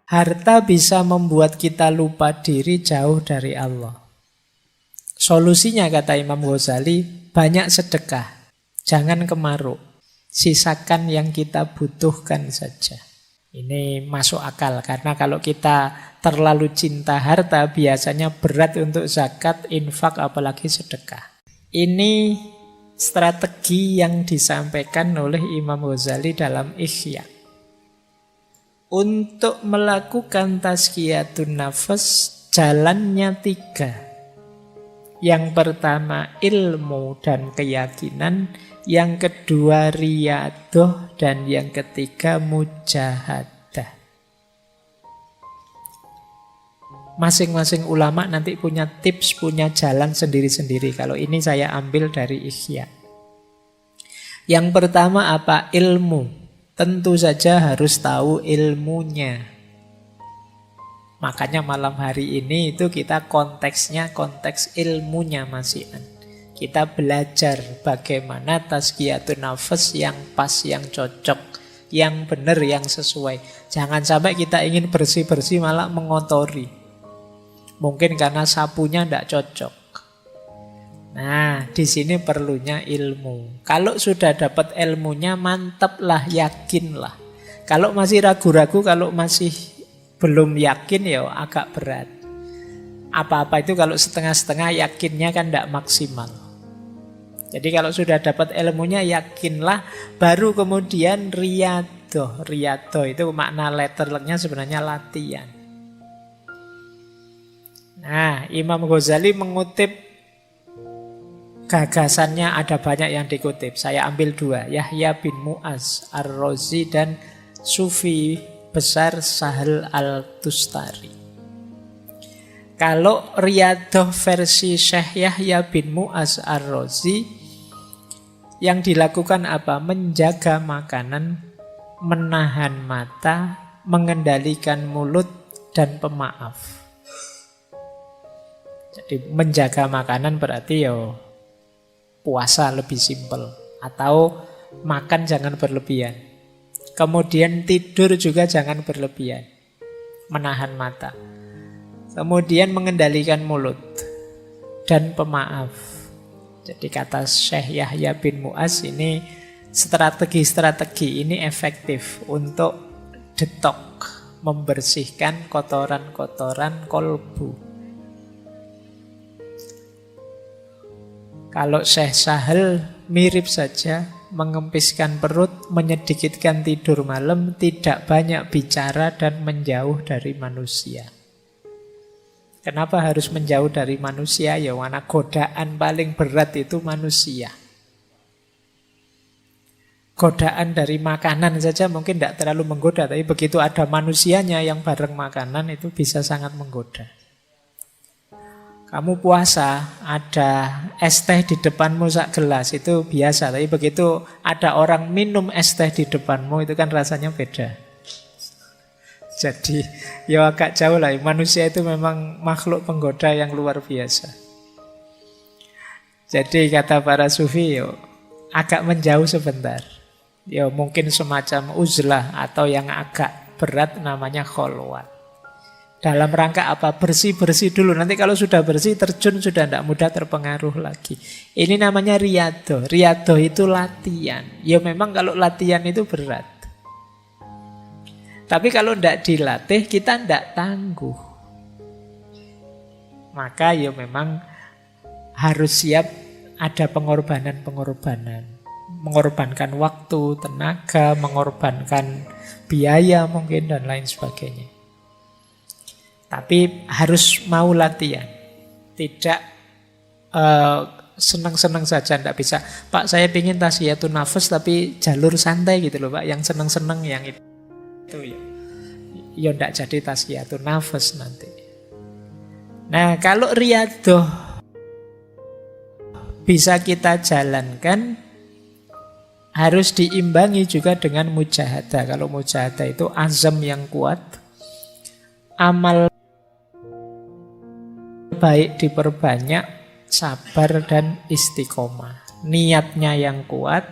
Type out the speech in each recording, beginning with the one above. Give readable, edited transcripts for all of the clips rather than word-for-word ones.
Harta bisa membuat kita lupa diri jauh dari Allah. Solusinya kata Imam Ghazali, banyak sedekah. Jangan kemaruk. Sisakan yang kita butuhkan saja. Ini masuk akal karena kalau kita terlalu cinta harta biasanya berat untuk zakat, infak, apalagi sedekah. Ini strategi yang disampaikan oleh Imam Ghazali dalam Ihya. Untuk melakukan tazkiyatun nafas, jalannya 3. Yang pertama ilmu dan keyakinan, yang kedua riyadoh, dan yang ketiga mujahadah. Masing-masing ulama nanti punya tips, punya jalan sendiri-sendiri. Kalau ini saya ambil dari Ihya. Yang pertama apa? Ilmu. Tentu saja harus tahu ilmunya. Makanya malam hari ini itu kita konteksnya konteks ilmunya masihan. Kita belajar bagaimana tazkiyatun nafas yang pas, yang cocok, yang benar, yang sesuai. Jangan sampai kita ingin bersih-bersih malah mengotori. Mungkin karena sapunya tidak cocok. Nah, di sini perlunya ilmu. Kalau sudah dapat ilmunya, mantaplah, yakinlah. Kalau masih ragu-ragu, kalau masih belum yakin, ya agak berat. Apa-apa itu kalau setengah-setengah, yakinnya kan tidak maksimal. Jadi kalau sudah dapat ilmunya, yakinlah. Baru kemudian riyadoh. Riyadoh itu makna letternya sebenarnya latihan. Nah, Imam Ghazali mengutip gagasannya, ada banyak yang dikutip. Saya ambil 2, Yahya bin Mu'az Ar-Razi dan Sufi besar Sahal Al-Tustari. Kalau riyadoh versi Syekh Yahya bin Mu'az Ar-Razi, yang dilakukan apa? Menjaga makanan, menahan mata, mengendalikan mulut, dan pemaaf. Jadi menjaga makanan berarti puasa lebih simpel, atau makan jangan berlebihan. Kemudian tidur juga jangan berlebihan, menahan mata. Kemudian mengendalikan mulut dan pemaaf. Jadi kata Syekh Yahya bin Mu'az, ini strategi-strategi ini efektif untuk detok, membersihkan kotoran-kotoran kolbu. Kalau Syekh Sahal mirip saja, mengempiskan perut, menyedikitkan tidur malam, tidak banyak bicara dan menjauh dari manusia. Kenapa harus menjauh dari manusia? Ya karena godaan paling berat itu manusia. Godaan dari makanan saja mungkin tidak terlalu menggoda, tapi begitu ada manusianya yang bareng makanan itu bisa sangat menggoda. Kamu puasa, ada es teh di depanmu sak gelas, itu biasa. Tapi begitu ada orang minum es teh di depanmu, itu kan rasanya beda. Jadi, ya agak jauh lah. Manusia itu memang makhluk penggoda yang luar biasa. Jadi kata para sufi, agak menjauh sebentar. Ya mungkin semacam uzlah atau yang agak berat namanya kholwat. Dalam rangka apa? Bersih-bersih dulu. Nanti kalau sudah bersih, terjun sudah tidak mudah terpengaruh lagi. Ini namanya riyadoh. Riyadoh itu latihan. Ya memang kalau latihan itu berat. Tapi kalau tidak dilatih, kita tidak tangguh. Maka ya memang harus siap ada pengorbanan-pengorbanan. Mengorbankan waktu, tenaga, mengorbankan biaya mungkin dan lain sebagainya. Tapi harus mau latihan. Tidak senang-senang saja, tidak bisa. Pak, saya ingin tazkiyatun nafas tapi jalur santai gitu loh Pak. Yang senang-senang yang itu ya tidak jadi tazkiyatun nafas nanti. Nah, kalau riyadoh bisa kita jalankan, harus diimbangi juga dengan mujahadah. Kalau mujahadah itu azam yang kuat, amal baik diperbanyak, sabar dan istiqomah. Niatnya yang kuat,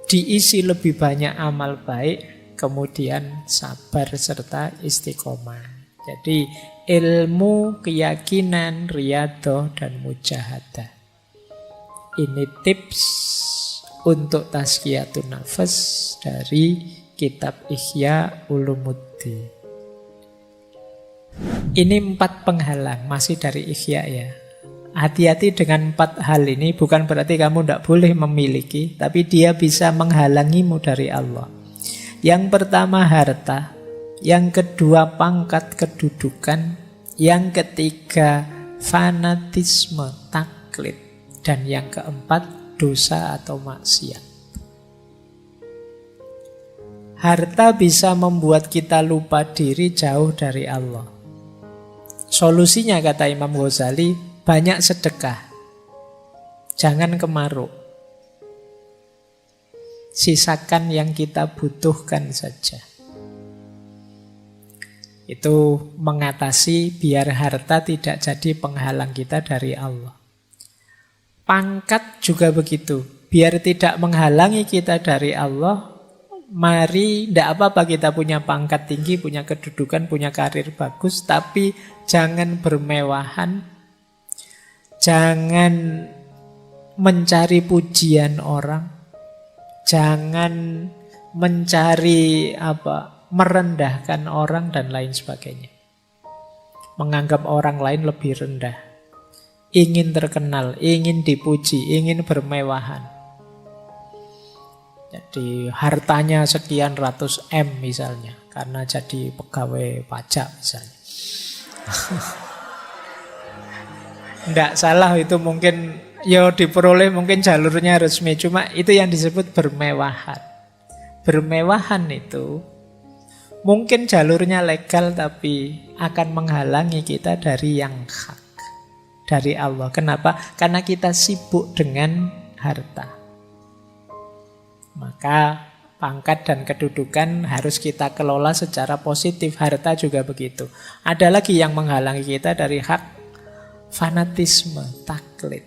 diisi lebih banyak amal baik, kemudian sabar serta istiqomah. Jadi ilmu, keyakinan, riyadhah, dan mujahadah. Ini tips untuk tazkiyatun nafas dari kitab Ihya Ulumuddin. Ini 4 penghalang, masih dari Ihya ya. Hati-hati dengan 4 hal ini, bukan berarti kamu tidak boleh memiliki, tapi dia bisa menghalangimu dari Allah. Yang pertama harta, yang kedua pangkat kedudukan, yang ketiga fanatisme, taklid, dan yang keempat dosa atau maksiat. Harta bisa membuat kita lupa diri, jauh dari Allah. Solusinya kata Imam Ghazali, banyak sedekah. Jangan kemaruk. Sisakan yang kita butuhkan saja. Itu mengatasi biar harta tidak jadi penghalang kita dari Allah. Pangkat juga begitu. Biar tidak menghalangi kita dari Allah, mari, tidak apa-apa kita punya pangkat tinggi, punya kedudukan, punya karir bagus, tapi jangan bermewahan, jangan mencari pujian orang, jangan mencari merendahkan orang dan lain sebagainya. Menganggap orang lain lebih rendah. Ingin terkenal, ingin dipuji, ingin bermewahan. Jadi hartanya sekian ratus M misalnya, karena jadi pegawai pajak misalnya. Tidak salah itu, mungkin ya diperoleh, mungkin jalurnya resmi, cuma itu yang disebut bermewahan. Bermewahan itu mungkin jalurnya legal, tapi akan menghalangi kita dari yang hak, dari Allah. Kenapa? Karena kita sibuk dengan harta. Maka pangkat dan kedudukan harus kita kelola secara positif. Harta juga begitu. Ada lagi yang menghalangi kita dari hak, fanatisme, taklid.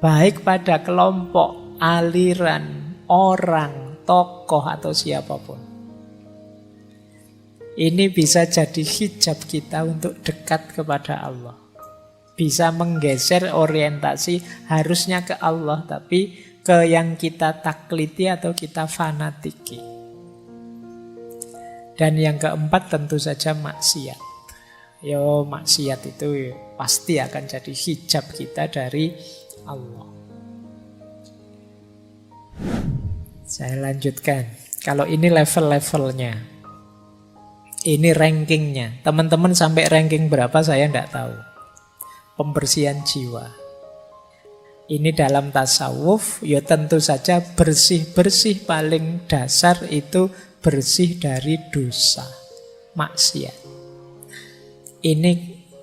Baik pada kelompok, aliran, orang, tokoh, atau siapapun. Ini bisa jadi hijab kita untuk dekat kepada Allah. Bisa menggeser orientasi harusnya ke Allah, tapi ke yang kita takliti atau kita fanatiki. Dan yang keempat tentu saja maksiat. Maksiat itu pasti akan jadi hijab kita dari Allah. Saya lanjutkan. Kalau ini level-levelnya. Ini rankingnya. Teman-teman sampai ranking berapa saya tidak tahu. Pembersihan jiwa. Ini dalam tasawuf, ya tentu saja bersih-bersih paling dasar itu bersih dari dosa, maksiat. Ini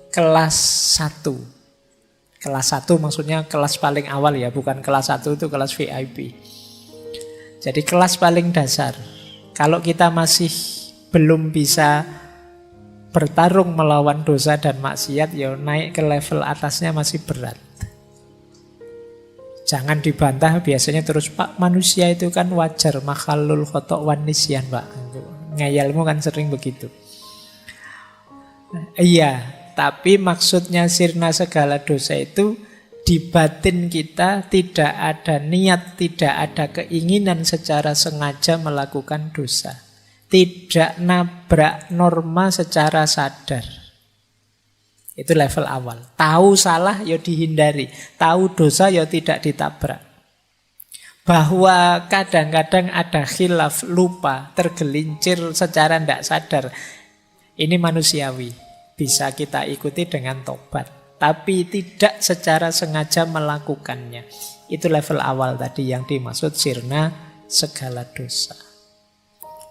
kelas 1. Kelas 1 maksudnya kelas paling awal ya, bukan kelas 1 itu kelas VIP. Jadi kelas paling dasar. Kalau kita masih belum bisa bertarung melawan dosa dan maksiat, ya naik ke level atasnya masih berat. Jangan dibantah biasanya terus, Pak, manusia itu kan wajar, makhlul khotok wan nisyan, Pak. Ngayalmu kan sering begitu. Iya, tapi maksudnya sirna segala dosa itu di batin kita tidak ada niat, tidak ada keinginan secara sengaja melakukan dosa. Tidak nabrak norma secara sadar. Itu level awal. Tahu salah ya dihindari, tahu dosa ya tidak ditabrak. Bahwa kadang-kadang ada khilaf, lupa, tergelincir secara tidak sadar. Ini manusiawi, bisa kita ikuti dengan tobat. Tapi tidak secara sengaja melakukannya. Itu level awal tadi yang dimaksud sirna segala dosa.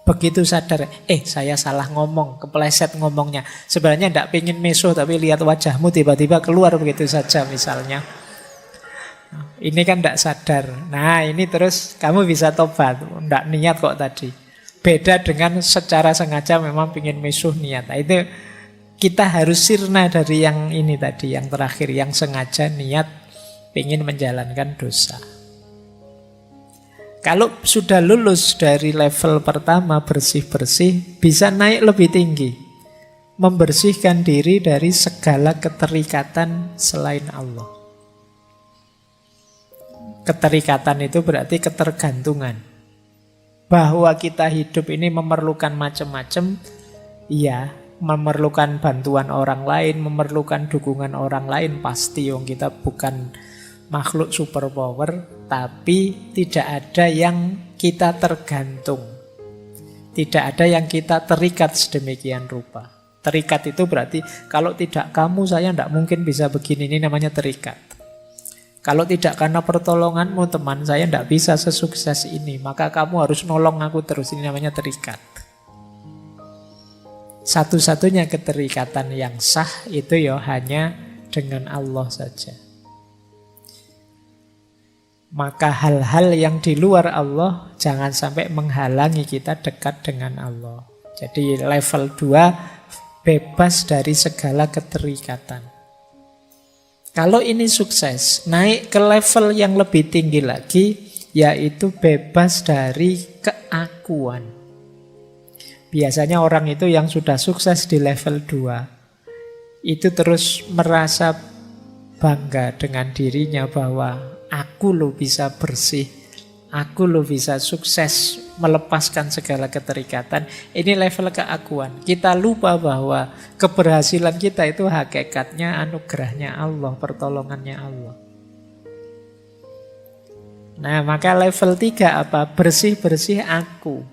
Begitu sadar, saya salah ngomong, kepleset ngomongnya. Sebenarnya tidak pengen mesuh, tapi lihat wajahmu tiba-tiba keluar begitu saja misalnya. Ini kan tidak sadar. Nah ini terus kamu bisa tobat, tidak niat kok tadi. Beda dengan secara sengaja memang pengen mesuh niat. Nah, itu kita harus sirna dari yang ini tadi, yang terakhir, yang sengaja niat pengen menjalankan dosa. Kalau sudah lulus dari level pertama bersih-bersih, bisa naik lebih tinggi. Membersihkan diri dari segala keterikatan selain Allah. Keterikatan itu berarti ketergantungan. Bahwa kita hidup ini memerlukan macam-macam, iya, memerlukan bantuan orang lain, memerlukan dukungan orang lain, pasti wong kita bukan makhluk superpower, tapi tidak ada yang kita tergantung. Tidak ada yang kita terikat sedemikian rupa. Terikat itu berarti kalau tidak kamu saya tidak mungkin bisa begini, ini namanya terikat. Kalau tidak karena pertolonganmu teman saya tidak bisa sesukses ini, maka kamu harus nolong aku terus, ini namanya terikat. Satu-satunya keterikatan yang sah itu ya hanya dengan Allah saja. Maka hal-hal yang di luar Allah jangan sampai menghalangi kita dekat dengan Allah. Jadi level 2 bebas dari segala keterikatan. Kalau ini sukses, naik ke level yang lebih tinggi lagi, yaitu bebas dari keakuan. Biasanya orang itu yang sudah sukses di level 2, itu terus merasa bangga dengan dirinya bahwa aku loh bisa bersih, aku loh bisa sukses melepaskan segala keterikatan. Ini level keakuan. Kita lupa bahwa keberhasilan kita itu hakikatnya anugerahnya Allah, pertolongannya Allah. Nah, maka level 3 apa? Bersih-bersih aku.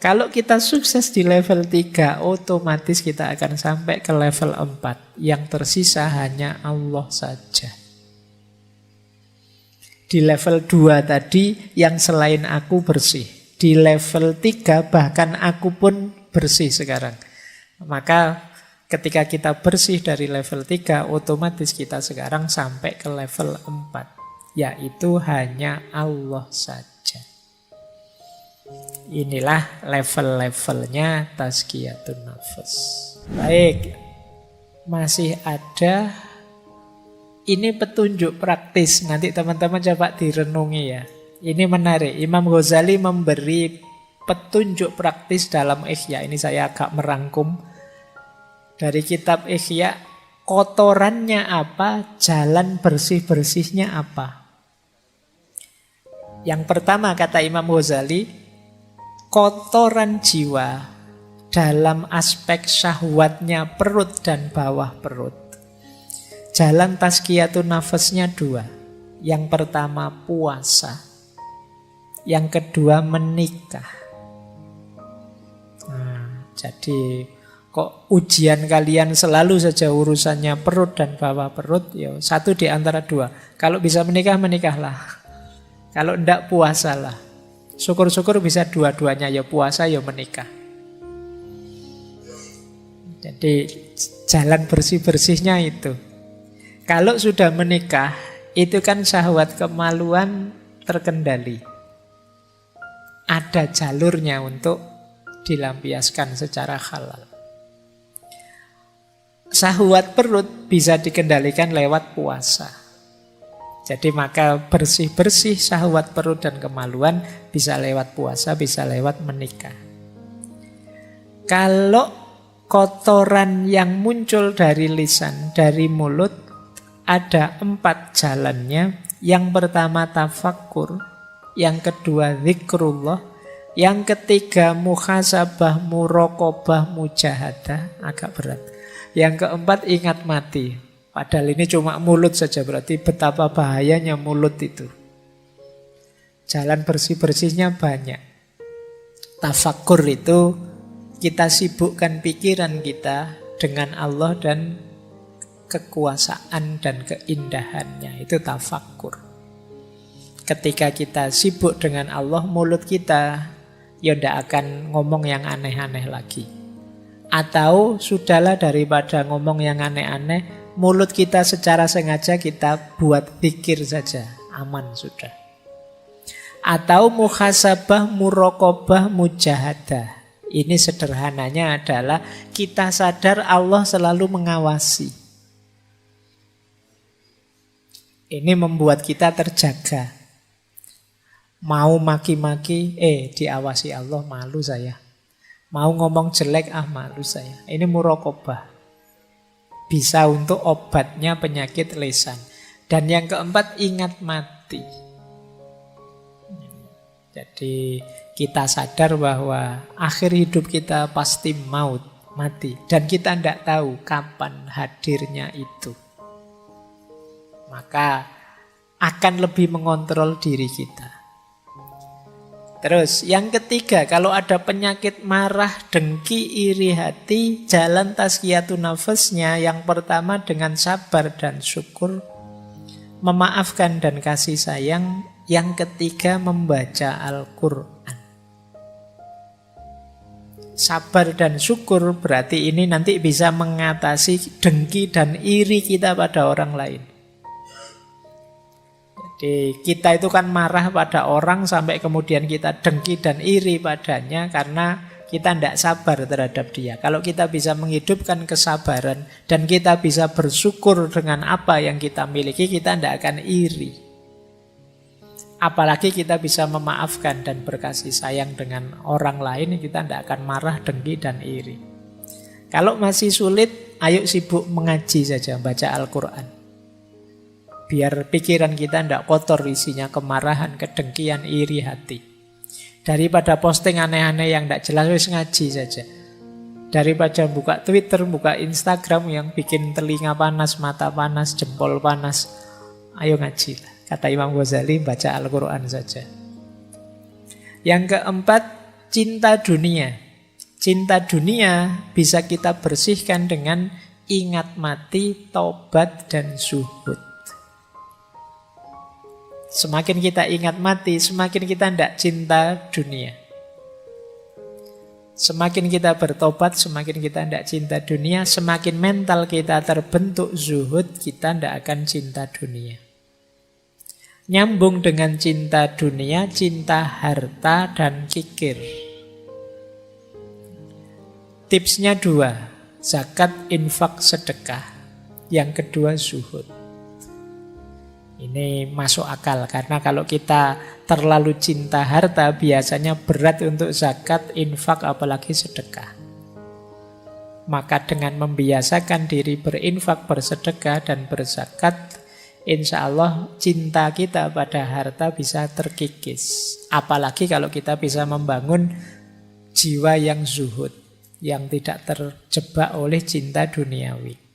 Kalau kita sukses di level 3, otomatis kita akan sampai ke level 4. Yang tersisa hanya Allah saja. Di level 2 tadi, yang selain aku bersih. Di level 3, bahkan aku pun bersih sekarang. Maka ketika kita bersih dari level 3, otomatis kita sekarang sampai ke level 4. Yaitu hanya Allah saja. Inilah level-levelnya tazkiyatun nafas. Baik, masih ada. Ini petunjuk praktis. Nanti teman-teman coba direnungi ya. Ini menarik. Imam Ghazali memberi petunjuk praktis dalam Ihya. Ini saya agak merangkum dari kitab Ihya. Kotorannya apa? Jalan bersih-bersihnya apa? Yang pertama kata Imam Ghazali, kotoran jiwa dalam aspek syahwatnya perut dan bawah perut. Jalan tazkiyatun nafasnya 2. Yang pertama puasa. Yang kedua menikah. Nah, jadi kok ujian kalian selalu saja urusannya perut dan bawah perut? Ya, satu di antara 2. Kalau bisa menikah, menikahlah. Kalau enggak, puasalah. Syukur-syukur bisa dua-duanya, ya puasa ya menikah. Jadi jalan bersih-bersihnya itu. Kalau sudah menikah, itu kan syahwat kemaluan terkendali. Ada jalurnya untuk dilampiaskan secara halal. Syahwat perut bisa dikendalikan lewat puasa. Jadi maka bersih-bersih syahwat perut dan kemaluan bisa lewat puasa, bisa lewat menikah. Kalau kotoran yang muncul dari lisan, dari mulut, ada 4 jalannya. Yang pertama tafakkur, yang kedua zikrullah, yang ketiga muhasabah, muraqabah, mujahadah, agak berat. Yang keempat ingat mati. Padahal ini cuma mulut saja, berarti betapa bahayanya mulut itu. Jalan bersih-bersihnya banyak. Tafakkur itu kita sibukkan pikiran kita dengan Allah dan kekuasaan dan keindahannya. Itu tafakkur. Ketika kita sibuk dengan Allah, mulut kita ya tidak akan ngomong yang aneh-aneh lagi. Atau sudahlah, daripada ngomong yang aneh-aneh, mulut kita secara sengaja kita buat pikir saja, aman sudah. Atau muhasabah, muraqabah, mujahadah. Ini sederhananya adalah kita sadar Allah selalu mengawasi. Ini membuat kita terjaga. Mau maki-maki, diawasi Allah, malu saya. Mau ngomong jelek, malu saya. Ini muraqabah. Bisa untuk obatnya penyakit lisan. Dan yang keempat, ingat mati. Jadi kita sadar bahwa akhir hidup kita pasti maut, mati. Dan kita tidak tahu kapan hadirnya itu. Maka akan lebih mengontrol diri kita. Terus yang ketiga, kalau ada penyakit marah, dengki, iri hati, jalan tazkiyatun nafasnya yang pertama dengan sabar dan syukur, memaafkan dan kasih sayang. Yang ketiga membaca Al-Quran. Sabar dan syukur berarti ini nanti bisa mengatasi dengki dan iri kita pada orang lain. Jadi kita itu kan marah pada orang sampai kemudian kita dengki dan iri padanya karena kita tidak sabar terhadap dia. Kalau kita bisa menghidupkan kesabaran dan kita bisa bersyukur dengan apa yang kita miliki, kita tidak akan iri. Apalagi kita bisa memaafkan dan berkasih sayang dengan orang lain, kita tidak akan marah, dengki, dan iri. Kalau masih sulit, ayo sibuk mengaji saja, baca Al-Quran. Biar pikiran kita tidak kotor isinya kemarahan, kedengkian, iri hati. Daripada posting aneh-aneh yang tidak jelas, wis ngaji saja. Daripada buka Twitter, buka Instagram yang bikin telinga panas, mata panas, jempol panas, ayo ngaji lah. Kata Imam Ghazali, baca Al-Quran saja. Yang keempat, cinta dunia. Cinta dunia bisa kita bersihkan dengan ingat mati, taubat, dan zuhud. Semakin kita ingat mati, semakin kita tidak cinta dunia. Semakin kita bertobat, semakin kita tidak cinta dunia. Semakin mental kita terbentuk zuhud, kita tidak akan cinta dunia. Nyambung dengan cinta dunia, cinta harta dan kikir. Tipsnya 2, zakat, infak, sedekah. Yang kedua zuhud. Ini masuk akal karena kalau kita terlalu cinta harta biasanya berat untuk zakat, infak, apalagi sedekah. Maka dengan membiasakan diri berinfak, bersedekah, dan berzakat, insya Allah cinta kita pada harta bisa terkikis. Apalagi kalau kita bisa membangun jiwa yang zuhud, yang tidak terjebak oleh cinta duniawi.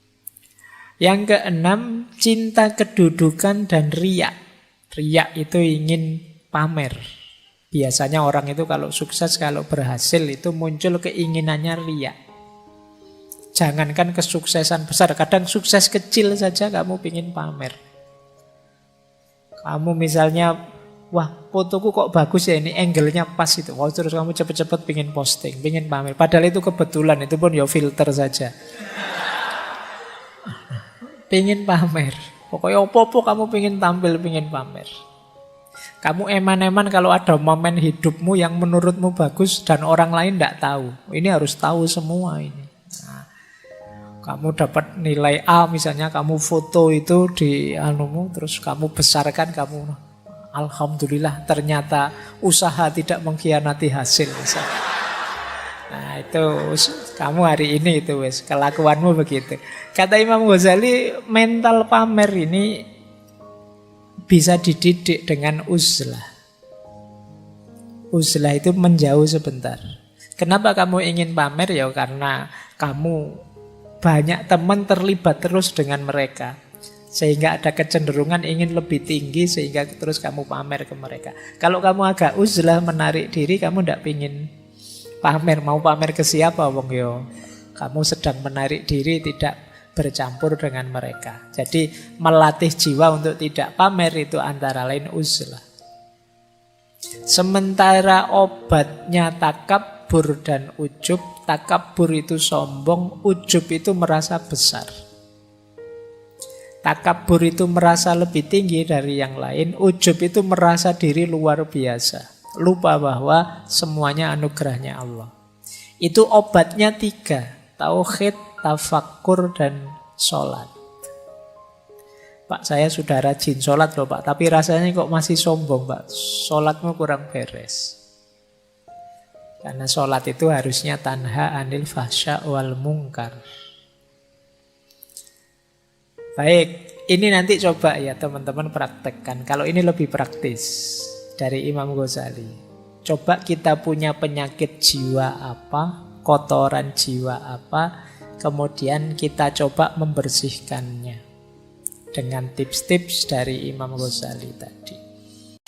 Yang keenam, cinta kedudukan dan riya. Riya itu ingin pamer. Biasanya orang itu kalau sukses, kalau berhasil itu muncul keinginannya riya. Jangankan kesuksesan besar, kadang sukses kecil saja kamu ingin pamer. Kamu misalnya, wah fotoku kok bagus ya, ini angle-nya pas itu. Wah, terus kamu cepet-cepet ingin posting, ingin pamer. Padahal itu kebetulan, itu pun ya filter saja. Pengen pamer. Pokoknya opo-opo kamu pengen tampil, pengen pamer. Kamu eman-eman kalau ada momen hidupmu yang menurutmu bagus dan orang lain tidak tahu. Ini harus tahu semua ini. Nah, kamu dapat nilai A misalnya, kamu foto itu di anumu, terus kamu besarkan, kamu alhamdulillah ternyata usaha tidak mengkhianati hasil misalnya. Nah itu kamu hari ini itu wes kelakuanmu begitu. Kata Imam Ghazali, mental pamer ini bisa dididik dengan uzlah. Uzlah itu menjauh sebentar. Kenapa kamu ingin pamer? Ya karena kamu banyak teman terlibat terus dengan mereka, sehingga ada kecenderungan ingin lebih tinggi, sehingga terus kamu pamer ke mereka. Kalau kamu agak uzlah, menarik diri, kamu tidak ingin pamer. Mau pamer ke siapa wong yo? Kamu sedang menarik diri, tidak bercampur dengan mereka. Jadi melatih jiwa untuk tidak pamer itu antara lain uzlah. Sementara obatnya takabur dan ujub. Takabur itu sombong, ujub itu merasa besar. Takabur itu merasa lebih tinggi dari yang lain, ujub itu merasa diri luar biasa. Lupa bahwa semuanya anugerahnya Allah. Itu obatnya 3, tauhid, tafakkur, dan sholat. Pak, saya sudah rajin sholat loh Pak, tapi rasanya kok masih sombong Pak, sholatmu kurang beres. Karena sholat itu harusnya tanha anil fahsya wal mungkar. Baik, ini nanti coba ya teman-teman praktekkan. Kalau ini lebih praktis dari Imam Ghazali. Coba kita punya penyakit jiwa apa, kotoran jiwa apa, kemudian kita coba membersihkannya dengan tips-tips dari Imam Ghazali tadi.